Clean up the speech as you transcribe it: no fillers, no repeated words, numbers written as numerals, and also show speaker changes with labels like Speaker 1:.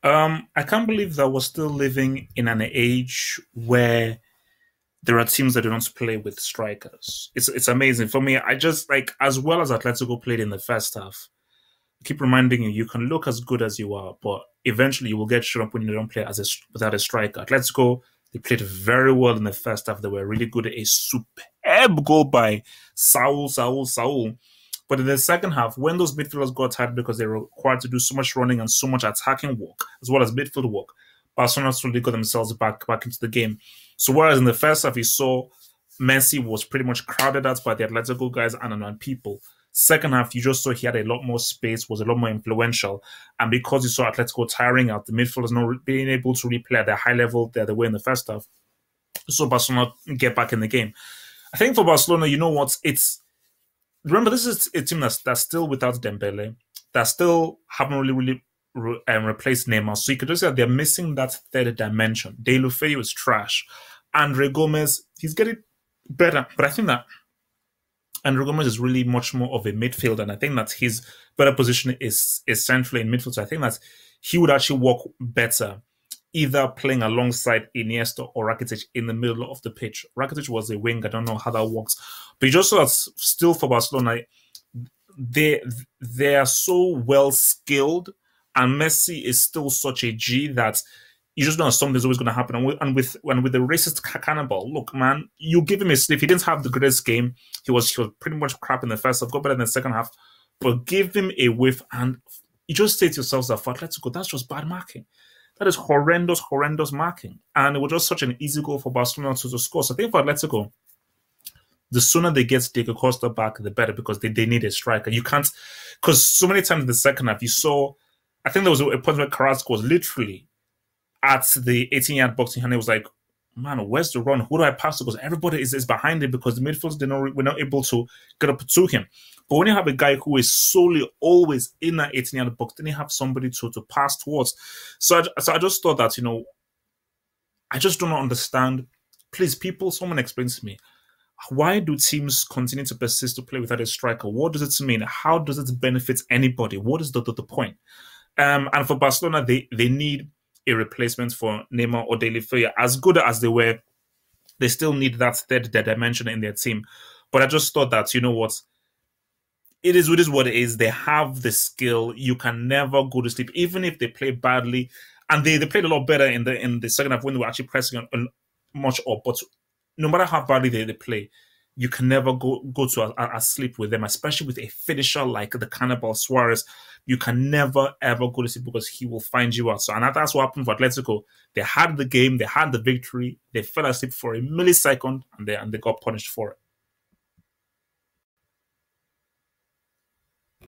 Speaker 1: I can't believe that we're still living in an age where there are teams that do not play with strikers. It's amazing for me. I just like as well as Atletico played in the first half. I keep reminding you, you can look as good as you are, but eventually you will get shut up when you don't play without a striker. Atletico, they played very well in the first half. They were really good. A superb goal by Saul. But in the second half, when those midfielders got tired because they were required to do so much running and so much attacking work, as well as midfield work, Barcelona slowly got themselves back into the game. So whereas in the first half you saw Messi was pretty much crowded out by the Atletico guys and people. Second half, you just saw he had a lot more space, was a lot more influential. And because you saw Atletico tiring out, the midfielders not being able to replay at the high level that they were in the first half, so Barcelona get back in the game. I think for Barcelona, you know what? It's remember this is a team that's still without Dembele, that still haven't really replaced Neymar. So you could just say that they're missing that third dimension. De Deulofeu is trash. Andre Gomez, he's getting better, but I think that Andrew Gomez is really much more of a midfielder, and I think that his better position is centrally in midfield. So I think that he would actually work better either playing alongside Iniesta or Rakitic in the middle of the pitch. Rakitic was a wing. I don't know how that works, but you just saw that still for Barcelona, they they are so well skilled, and Messi is still such a G that you just know something's always going to happen. And with the racist cannibal, look, man, you give him a slip. He didn't have the greatest game. He was pretty much crap in the first half, got better in the second half, but give him a whiff, and you just say to yourselves that for Atletico, that's just bad marking. That is horrendous marking, and it was just such an easy goal for Barcelona to score. So I think for Atletico, the sooner they get Diego Costa back, the better because they need a striker. You can't, because so many times in the second half, you saw, I think there was a point where Carrasco was literally at the 18-yard boxing, and it was like, man, where's the run? Who do I pass to? Because everybody is behind him because the midfielders were not able to get up to him. But when you have a guy who is solely always in that 18-yard box, then you have somebody to pass towards. So I just thought that, I just do not understand. Please, people, someone explain to me. Why do teams continue to persist to play without a striker? What does it mean? How does it benefit anybody? What is the point? And for Barcelona, they need a replacement for Neymar or De Deulofeu. As good as they were, they still need that third dimension in their team. But I just thought that, you know what, it is what it is. They have the skill. You can never go to sleep, even if they play badly. And they played a lot better in the second half when they were actually pressing on much up. But no matter how badly they play, you can never go to a sleep with them, especially with a finisher like the Cannibal Suarez. You can never ever go to sleep because he will find you out. So, and that's what happened for Atletico. They had the game, they had the victory, they fell asleep for a millisecond, and they got punished for it.